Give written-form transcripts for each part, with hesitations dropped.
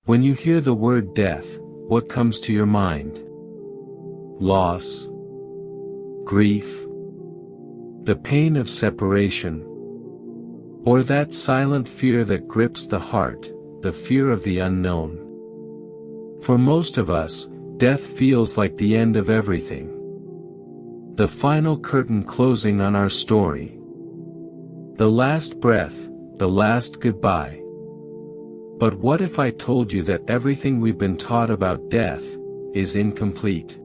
When you hear the word death, what comes to your mind? Loss, grief, the pain of separation, or that silent fear that grips the heart, the fear of the unknown. For most of us, death feels like the end of everything. The final curtain closing on our story. The last breath, the last goodbye. But what if I told you that everything we've been taught about death is incomplete?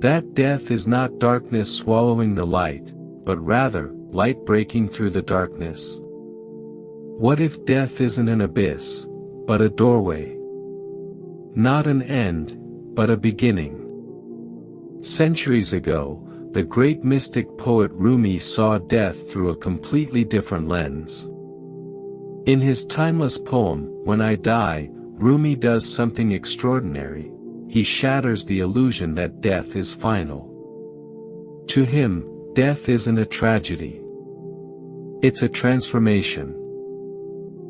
That death is not darkness swallowing the light, but rather, light breaking through the darkness. What if death isn't an abyss, but a doorway? Not an end, but a beginning. Centuries ago, the great mystic poet Rumi saw death through a completely different lens. In his timeless poem, When I Die, Rumi does something extraordinary. He shatters the illusion that death is final. To him, death isn't a tragedy. It's a transformation.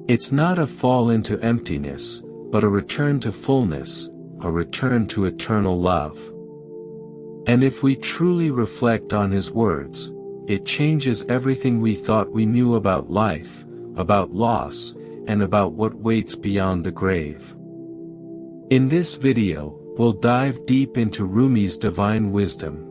It's not a fall into emptiness, but a return to fullness, a return to eternal love. And if we truly reflect on his words, it changes everything we thought we knew about life, about loss, and about what waits beyond the grave. In this video, we'll dive deep into Rumi's divine wisdom.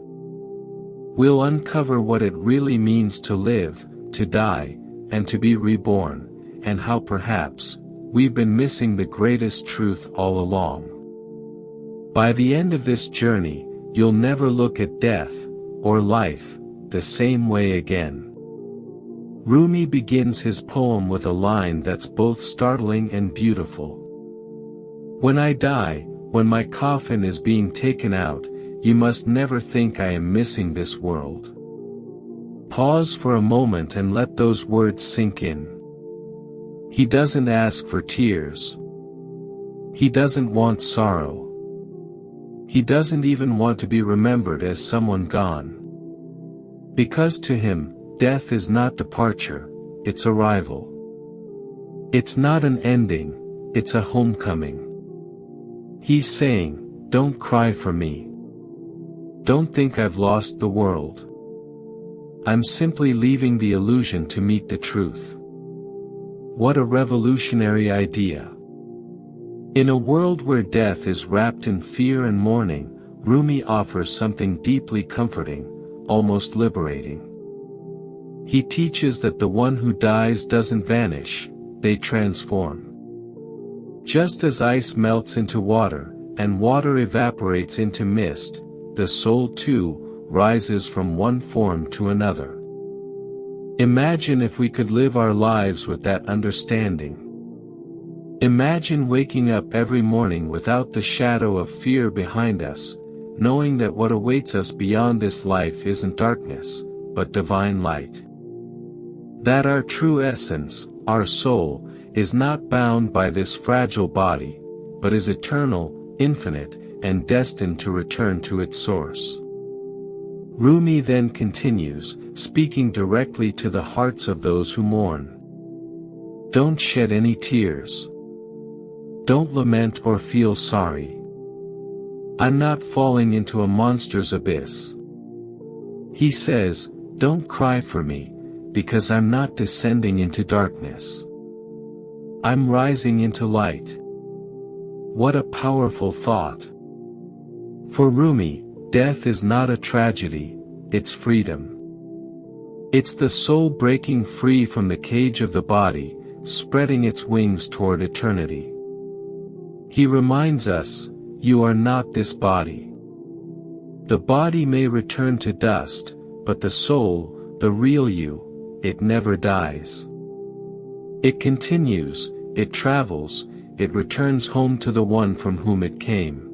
We'll uncover what it really means to live, to die, and to be reborn, and how perhaps, we've been missing the greatest truth all along. By the end of this journey, you'll never look at death, or life, the same way again. Rumi begins his poem with a line that's both startling and beautiful. When I die, when my coffin is being taken out, you must never think I am missing this world. Pause for a moment and let those words sink in. He doesn't ask for tears. He doesn't want sorrow. He doesn't even want to be remembered as someone gone. Because to him, death is not departure, it's arrival. It's not an ending, it's a homecoming. He's saying, don't cry for me. Don't think I've lost the world. I'm simply leaving the illusion to meet the truth. What a revolutionary idea. In a world where death is wrapped in fear and mourning, Rumi offers something deeply comforting, almost liberating. He teaches that the one who dies doesn't vanish, they transform. Just as ice melts into water, and water evaporates into mist, the soul too, rises from one form to another. Imagine if we could live our lives with that understanding. Imagine waking up every morning without the shadow of fear behind us, knowing that what awaits us beyond this life isn't darkness, but divine light. That our true essence, our soul, is not bound by this fragile body, but is eternal, infinite, and destined to return to its source. Rumi then continues, speaking directly to the hearts of those who mourn. Don't shed any tears. Don't lament or feel sorry. I'm not falling into a monster's abyss. He says, don't cry for me, because I'm not descending into darkness. I'm rising into light. What a powerful thought. For Rumi, death is not a tragedy, it's freedom. It's the soul breaking free from the cage of the body, spreading its wings toward eternity. He reminds us, you are not this body. The body may return to dust, but the soul, the real you, it never dies. It continues, it travels, it returns home to the one from whom it came.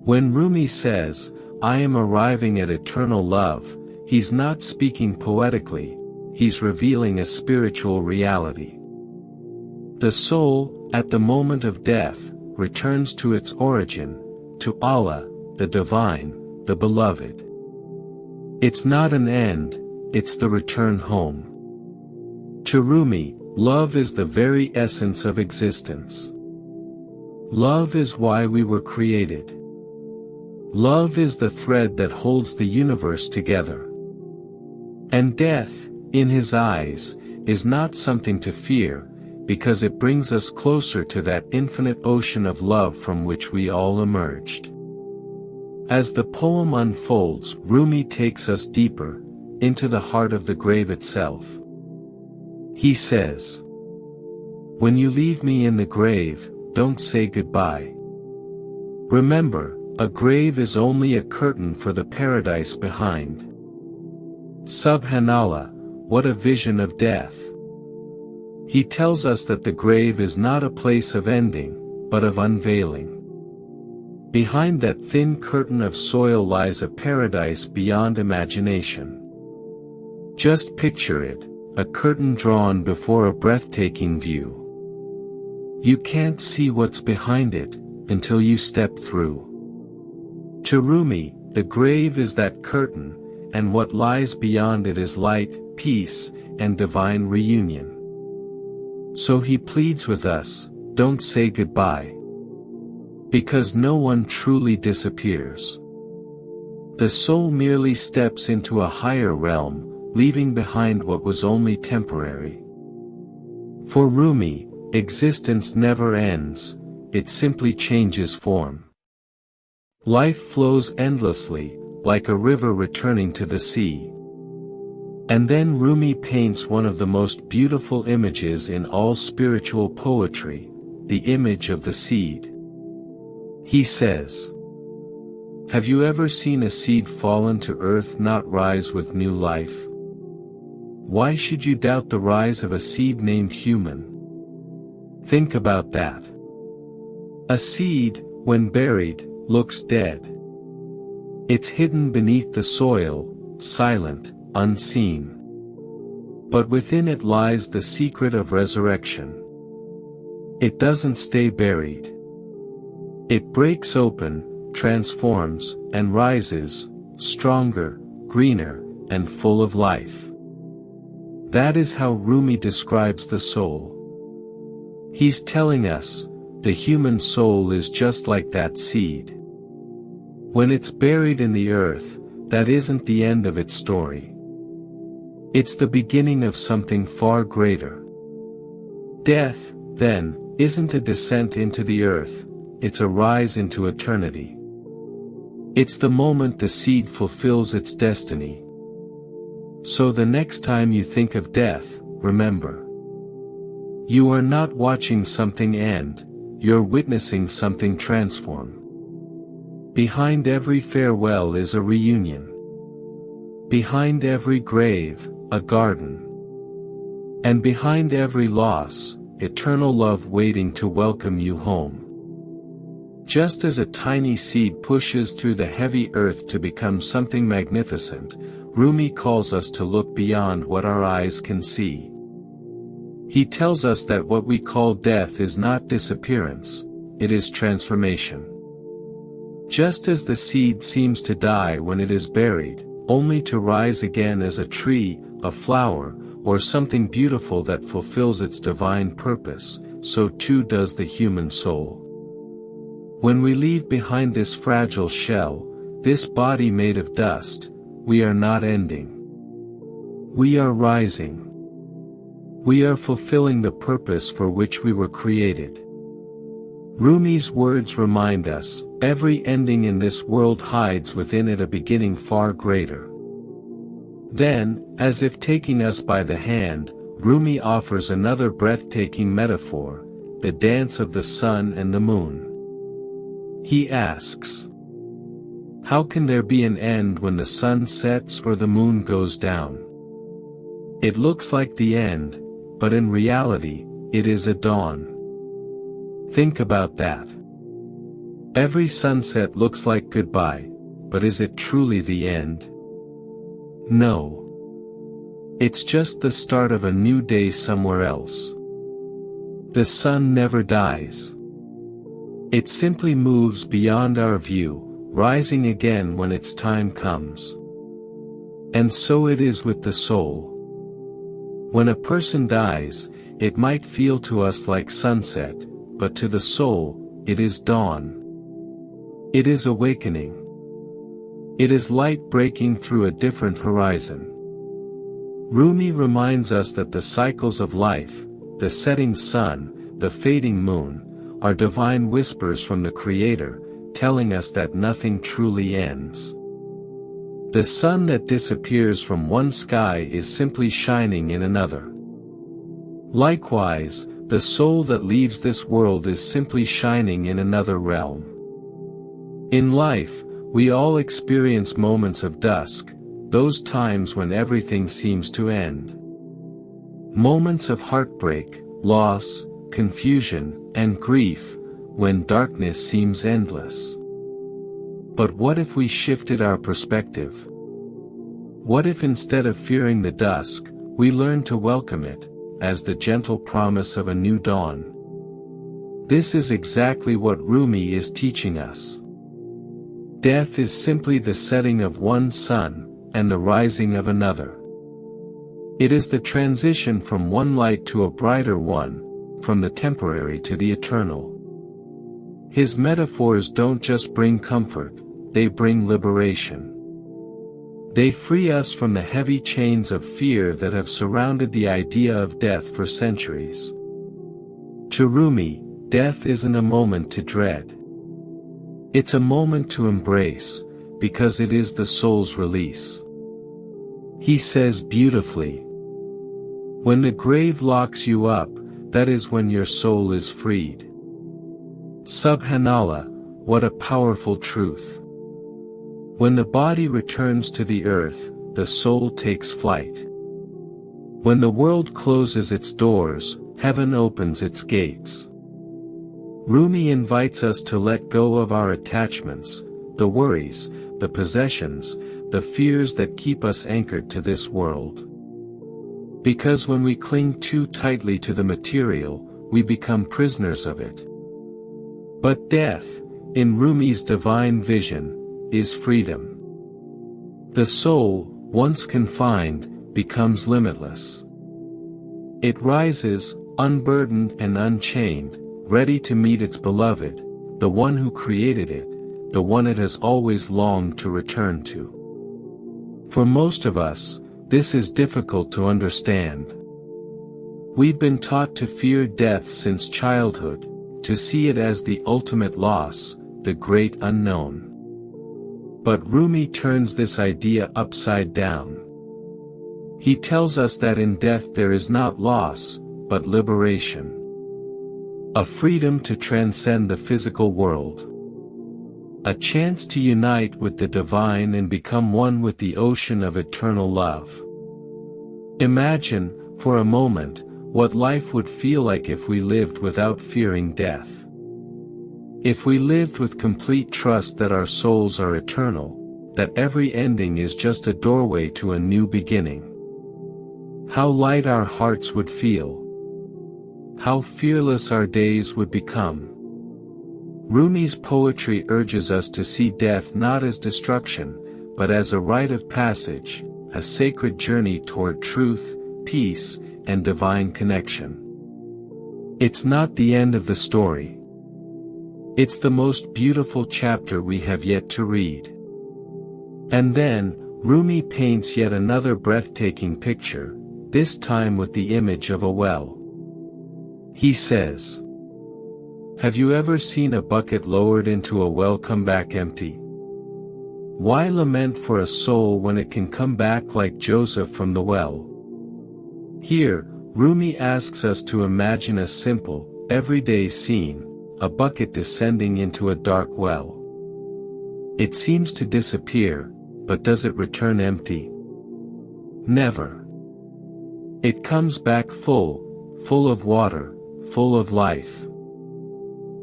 When Rumi says, I am arriving at eternal love, he's not speaking poetically, he's revealing a spiritual reality. The soul, at the moment of death, returns to its origin, to Allah, the Divine, the Beloved. It's not an end, it's the return home. To Rumi, love is the very essence of existence. Love is why we were created. Love is the thread that holds the universe together. And death, in his eyes, is not something to fear, because it brings us closer to that infinite ocean of love from which we all emerged. As the poem unfolds, Rumi takes us deeper, into the heart of the grave itself. He says, "When you leave me in the grave, don't say goodbye. Remember, a grave is only a curtain for the paradise behind." Subhanallah, what a vision of death! He tells us that the grave is not a place of ending, but of unveiling. Behind that thin curtain of soil lies a paradise beyond imagination. Just picture it, a curtain drawn before a breathtaking view. You can't see what's behind it, until you step through. To Rumi, the grave is that curtain, and what lies beyond it is light, peace, and divine reunion. So he pleads with us, don't say goodbye. Because no one truly disappears. The soul merely steps into a higher realm, leaving behind what was only temporary. For Rumi, existence never ends, it simply changes form. Life flows endlessly, like a river returning to the sea. And then Rumi paints one of the most beautiful images in all spiritual poetry, the image of the seed. He says, "Have you ever seen a seed fallen to earth not rise with new life? Why should you doubt the rise of a seed named human? Think about that. A seed, when buried, looks dead. It's hidden beneath the soil, silent, unseen. But within it lies the secret of resurrection. It doesn't stay buried. It breaks open, transforms, and rises, stronger, greener, and full of life." That is how Rumi describes the soul. He's telling us, the human soul is just like that seed. When it's buried in the earth, that isn't the end of its story. It's the beginning of something far greater. Death, then, isn't a descent into the earth, it's a rise into eternity. It's the moment the seed fulfills its destiny. So the next time you think of death, remember. You are not watching something end, you're witnessing something transform. Behind every farewell is a reunion. Behind every grave, a garden. And behind every loss, eternal love waiting to welcome you home. Just as a tiny seed pushes through the heavy earth to become something magnificent, Rumi calls us to look beyond what our eyes can see. He tells us that what we call death is not disappearance, it is transformation. Just as the seed seems to die when it is buried, only to rise again as a tree, a flower, or something beautiful that fulfills its divine purpose, so too does the human soul. When we leave behind this fragile shell, this body made of dust, we are not ending. We are rising. We are fulfilling the purpose for which we were created. Rumi's words remind us, every ending in this world hides within it a beginning far greater. Then, as if taking us by the hand, Rumi offers another breathtaking metaphor, the dance of the sun and the moon. He asks, how can there be an end when the sun sets or the moon goes down? It looks like the end, but in reality, it is a dawn. Think about that. Every sunset looks like goodbye, but is it truly the end? No. It's just the start of a new day somewhere else. The sun never dies. It simply moves beyond our view, rising again when its time comes. And so it is with the soul. When a person dies, it might feel to us like sunset, but to the soul, it is dawn. It is awakening. It is light breaking through a different horizon. Rumi reminds us that the cycles of life, the setting sun, the fading moon, are divine whispers from the Creator, telling us that nothing truly ends. The sun that disappears from one sky is simply shining in another. Likewise, the soul that leaves this world is simply shining in another realm. In life, we all experience moments of dusk, those times when everything seems to end. Moments of heartbreak, loss, confusion, and grief, when darkness seems endless. But what if we shifted our perspective? What if instead of fearing the dusk, we learned to welcome it, as the gentle promise of a new dawn? This is exactly what Rumi is teaching us. Death is simply the setting of one sun, and the rising of another. It is the transition from one light to a brighter one, from the temporary to the eternal. His metaphors don't just bring comfort, they bring liberation. They free us from the heavy chains of fear that have surrounded the idea of death for centuries. To Rumi, death isn't a moment to dread. It's a moment to embrace, because it is the soul's release. He says beautifully, "When the grave locks you up, that is when your soul is freed." Subhanallah, what a powerful truth. When the body returns to the earth, the soul takes flight. When the world closes its doors, heaven opens its gates. Rumi invites us to let go of our attachments, the worries, the possessions, the fears that keep us anchored to this world. Because when we cling too tightly to the material, we become prisoners of it. But death, in Rumi's divine vision, is freedom. The soul, once confined, becomes limitless. It rises, unburdened and unchained, ready to meet its beloved, the one who created it, the one it has always longed to return to. For most of us, this is difficult to understand. We've been taught to fear death since childhood, to see it as the ultimate loss, the great unknown. But Rumi turns this idea upside down. He tells us that in death there is not loss, but liberation. A freedom to transcend the physical world. A chance to unite with the divine and become one with the ocean of eternal love. Imagine, for a moment, what life would feel like if we lived without fearing death. If we lived with complete trust that our souls are eternal, that every ending is just a doorway to a new beginning. How light our hearts would feel. How fearless our days would become. Rumi's poetry urges us to see death not as destruction, but as a rite of passage, a sacred journey toward truth, peace, and divine connection. It's not the end of the story. It's the most beautiful chapter we have yet to read. And then, Rumi paints yet another breathtaking picture, this time with the image of a well. He says, "Have you ever seen a bucket lowered into a well come back empty? Why lament for a soul when it can come back like Joseph from the well?" Here, Rumi asks us to imagine a simple, everyday scene, a bucket descending into a dark well. It seems to disappear, but does it return empty? Never. It comes back full of water, full of life.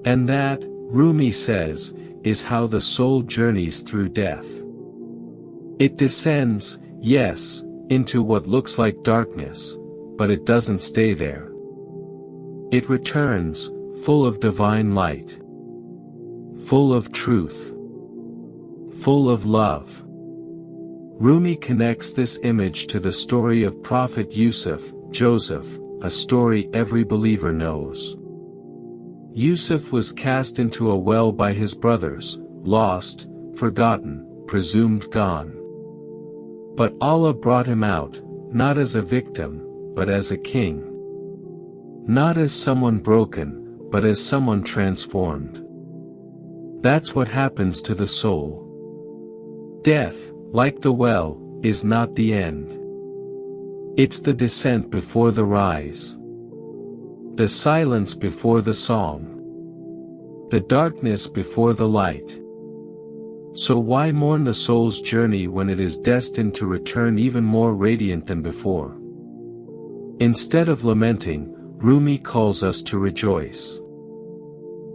And that, Rumi says, is how the soul journeys through death. It descends, yes, into what looks like darkness, but it doesn't stay there. It returns, full of divine light, full of truth, full of love. Rumi connects this image to the story of Prophet Joseph, a story every believer knows. Yusuf was cast into a well by his brothers, lost, forgotten, presumed gone. But Allah brought him out, not as a victim, but as a king. Not as someone broken, but as someone transformed. That's what happens to the soul. Death, like the well, is not the end. It's the descent before the rise. The silence before the song. The darkness before the light. So why mourn the soul's journey when it is destined to return even more radiant than before? Instead of lamenting, Rumi calls us to rejoice.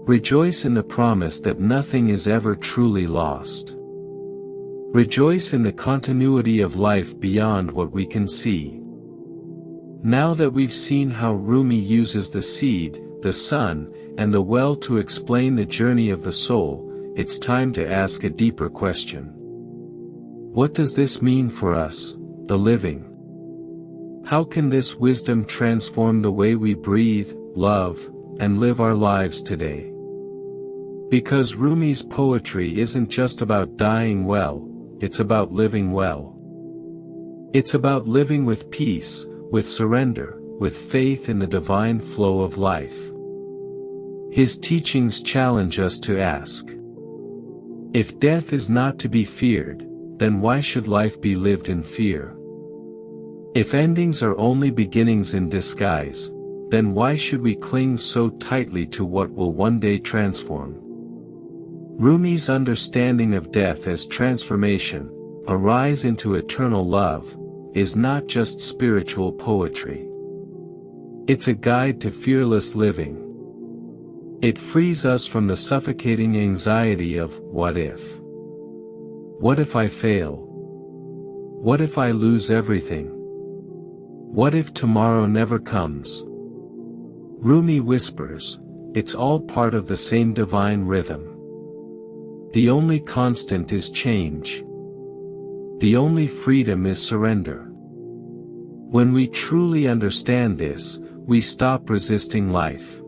Rejoice in the promise that nothing is ever truly lost. Rejoice in the continuity of life beyond what we can see. Now that we've seen how Rumi uses the seed, the sun, and the well to explain the journey of the soul, it's time to ask a deeper question. What does this mean for us, the living? How can this wisdom transform the way we breathe, love, and live our lives today? Because Rumi's poetry isn't just about dying well, it's about living well. It's about living with peace, with surrender, with faith in the divine flow of life. His teachings challenge us to ask: if death is not to be feared, then why should life be lived in fear? If endings are only beginnings in disguise, then why should we cling so tightly to what will one day transform? Rumi's understanding of death as transformation, a rise into eternal love, is not just spiritual poetry. It's a guide to fearless living. It frees us from the suffocating anxiety of what if. What if I fail? What if I lose everything? What if tomorrow never comes? Rumi whispers, it's all part of the same divine rhythm. The only constant is change. The only freedom is surrender. When we truly understand this, we stop resisting life.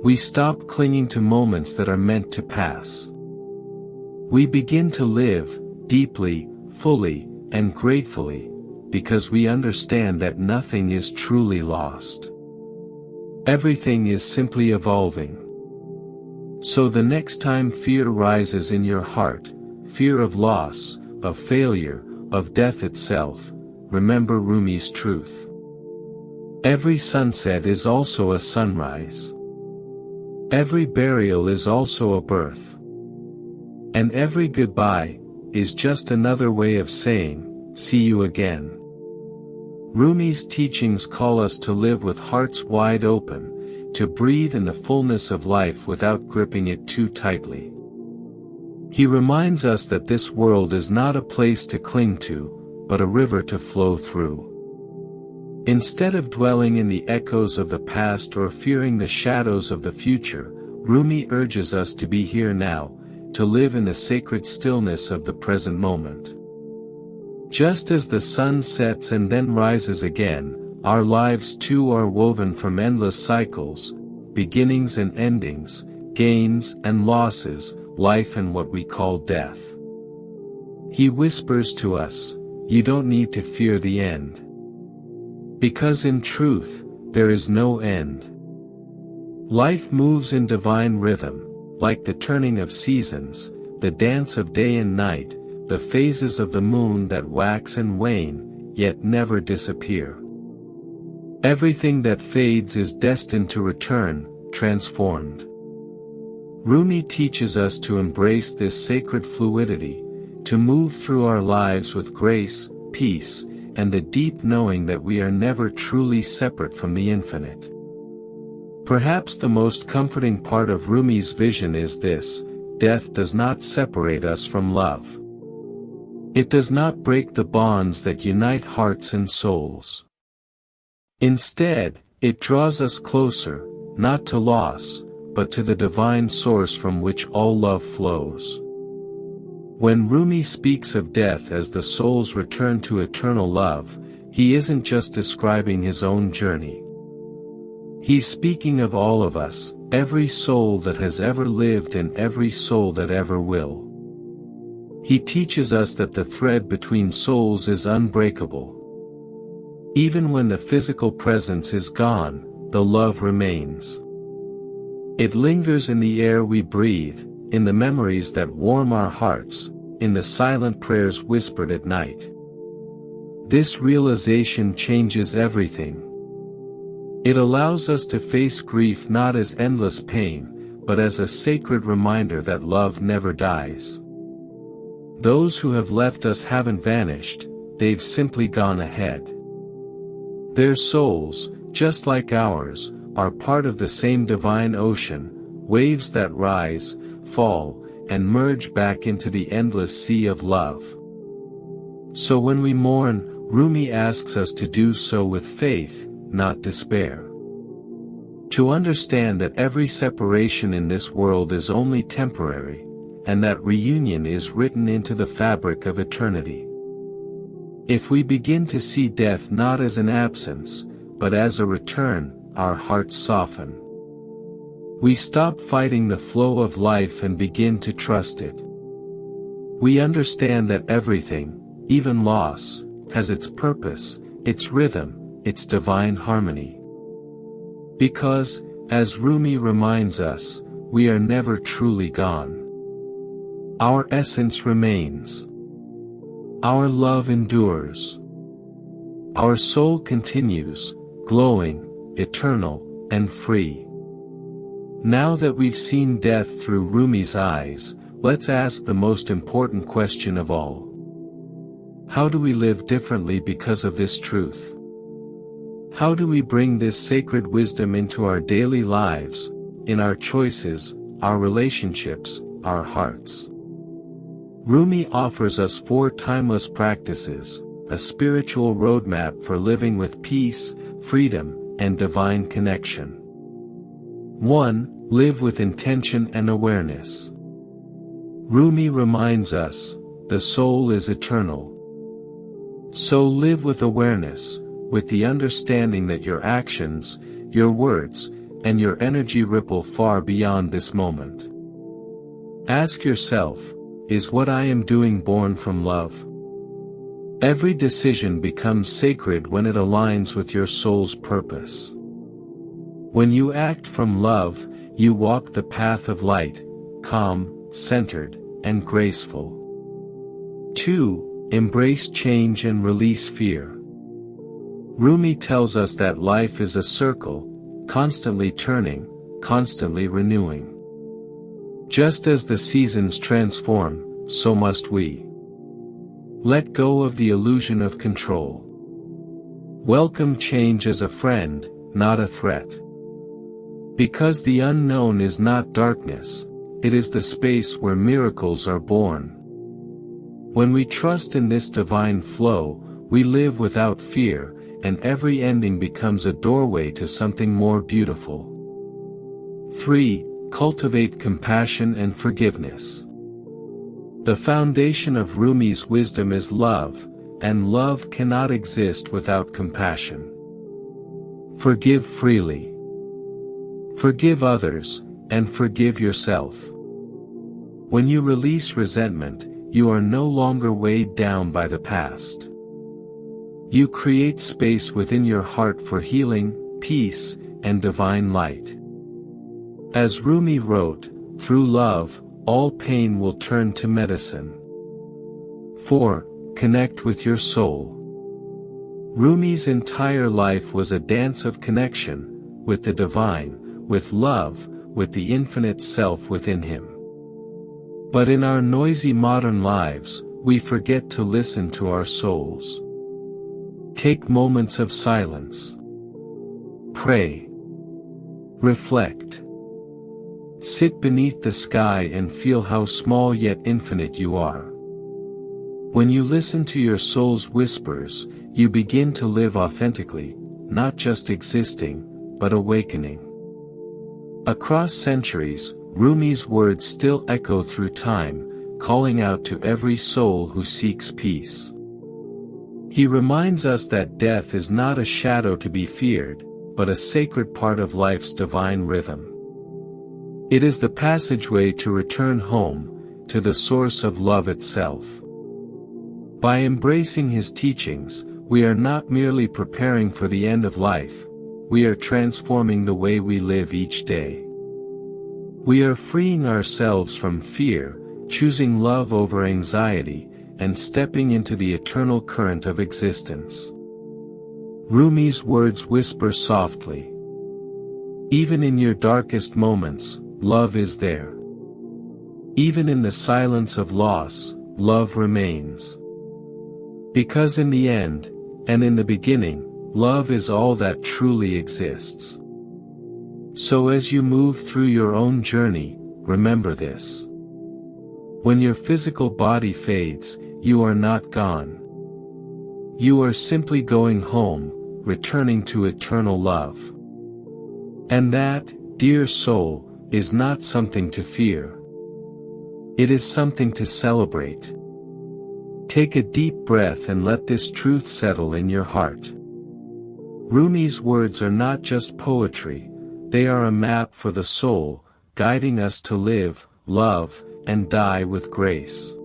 We stop clinging to moments that are meant to pass. We begin to live, deeply, fully, and gratefully, because we understand that nothing is truly lost. Everything is simply evolving. So the next time fear rises in your heart, fear of loss, of failure, of death itself, remember Rumi's truth. Every sunset is also a sunrise. Every burial is also a birth. And every goodbye is just another way of saying, see you again. Rumi's teachings call us to live with hearts wide open, to breathe in the fullness of life without gripping it too tightly. He reminds us that this world is not a place to cling to, but a river to flow through. Instead of dwelling in the echoes of the past or fearing the shadows of the future, Rumi urges us to be here now, to live in the sacred stillness of the present moment. Just as the sun sets and then rises again, our lives too are woven from endless cycles, beginnings and endings, gains and losses, life and what we call death. He whispers to us, you don't need to fear the end. Because in truth, there is no end. Life moves in divine rhythm, like the turning of seasons, the dance of day and night, the phases of the moon that wax and wane, yet never disappear. Everything that fades is destined to return, transformed. Rumi teaches us to embrace this sacred fluidity, to move through our lives with grace, peace, and the deep knowing that we are never truly separate from the infinite. Perhaps the most comforting part of Rumi's vision is this: death does not separate us from love. It does not break the bonds that unite hearts and souls. Instead, it draws us closer, not to loss, but to the divine source from which all love flows. When Rumi speaks of death as the soul's return to eternal love, he isn't just describing his own journey. He's speaking of all of us, every soul that has ever lived and every soul that ever will. He teaches us that the thread between souls is unbreakable. Even when the physical presence is gone, the love remains. It lingers in the air we breathe, in the memories that warm our hearts, in the silent prayers whispered at night. This realization changes everything. It allows us to face grief not as endless pain, but as a sacred reminder that love never dies. Those who have left us haven't vanished, they've simply gone ahead. Their souls, just like ours, are part of the same divine ocean, waves that rise, fall, and merge back into the endless sea of love. So when we mourn, Rumi asks us to do so with faith, not despair. To understand that every separation in this world is only temporary, and that reunion is written into the fabric of eternity. If we begin to see death not as an absence, but as a return, our hearts soften. We stop fighting the flow of life and begin to trust it. We understand that everything, even loss, has its purpose, its rhythm, its divine harmony. Because, as Rumi reminds us, we are never truly gone. Our essence remains. Our love endures. Our soul continues, glowing, eternal, and free. Now that we've seen death through Rumi's eyes, let's ask the most important question of all. How do we live differently because of this truth? How do we bring this sacred wisdom into our daily lives, in our choices, our relationships, our hearts? Rumi offers us 4 timeless practices, a spiritual roadmap for living with peace, freedom, and divine connection. 1. Live with intention and awareness. Rumi reminds us, the soul is eternal. So live with awareness, with the understanding that your actions, your words, and your energy ripple far beyond this moment. Ask yourself, is what I am doing born from love? Every decision becomes sacred when it aligns with your soul's purpose. When you act from love, you walk the path of light, calm, centered, and graceful. 2. Embrace change and release fear. Rumi tells us that life is a circle, constantly turning, constantly renewing. Just as the seasons transform, so must we. Let go of the illusion of control. Welcome change as a friend, not a threat. Because the unknown is not darkness, it is the space where miracles are born. When we trust in this divine flow, we live without fear, and every ending becomes a doorway to something more beautiful. 3. Cultivate compassion and forgiveness. The foundation of Rumi's wisdom is love, and love cannot exist without compassion. Forgive freely. Forgive others, and forgive yourself. When you release resentment, you are no longer weighed down by the past. You create space within your heart for healing, peace, and divine light. As Rumi wrote, through love, all pain will turn to medicine. 4. Connect with your soul. Rumi's entire life was a dance of connection, with the divine, with love, with the infinite self within him. But in our noisy modern lives, we forget to listen to our souls. Take moments of silence. Pray. Reflect. Sit beneath the sky and feel how small yet infinite you are. When you listen to your soul's whispers, you begin to live authentically, not just existing, but awakening. Across centuries, Rumi's words still echo through time, calling out to every soul who seeks peace. He reminds us that death is not a shadow to be feared, but a sacred part of life's divine rhythm. It is the passageway to return home, to the source of love itself. By embracing his teachings, we are not merely preparing for the end of life, we are transforming the way we live each day. We are freeing ourselves from fear, choosing love over anxiety, and stepping into the eternal current of existence. Rumi's words whisper softly. Even in your darkest moments, love is there. Even in the silence of loss, love remains. Because in the end, and in the beginning, love is all that truly exists. So as you move through your own journey, remember this. When your physical body fades, you are not gone. You are simply going home, returning to eternal love. And that, dear soul, is not something to fear. It is something to celebrate. Take a deep breath and let this truth settle in your heart. Rumi's words are not just poetry, they are a map for the soul, guiding us to live, love, and die with grace.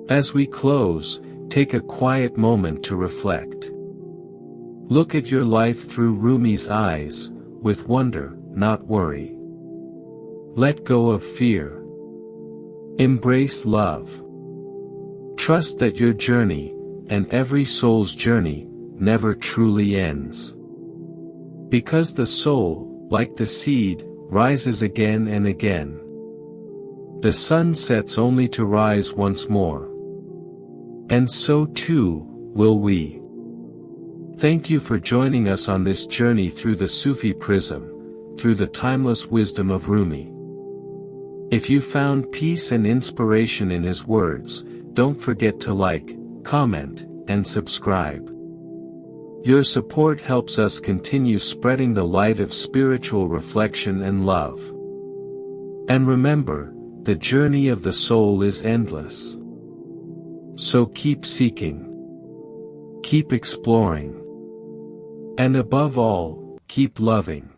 As we close, take a quiet moment to reflect. Look at your life through Rumi's eyes, with wonder, not worry. Let go of fear. Embrace love. Trust that your journey, and every soul's journey, never truly ends. Because the soul, like the seed, rises again and again. The sun sets only to rise once more. And so too, will we. Thank you for joining us on this journey through the Sufi prism, through the timeless wisdom of Rumi. If you found peace and inspiration in his words, don't forget to like, comment, and subscribe. Your support helps us continue spreading the light of spiritual reflection and love. And remember, the journey of the soul is endless. So keep seeking. Keep exploring. And above all, keep loving.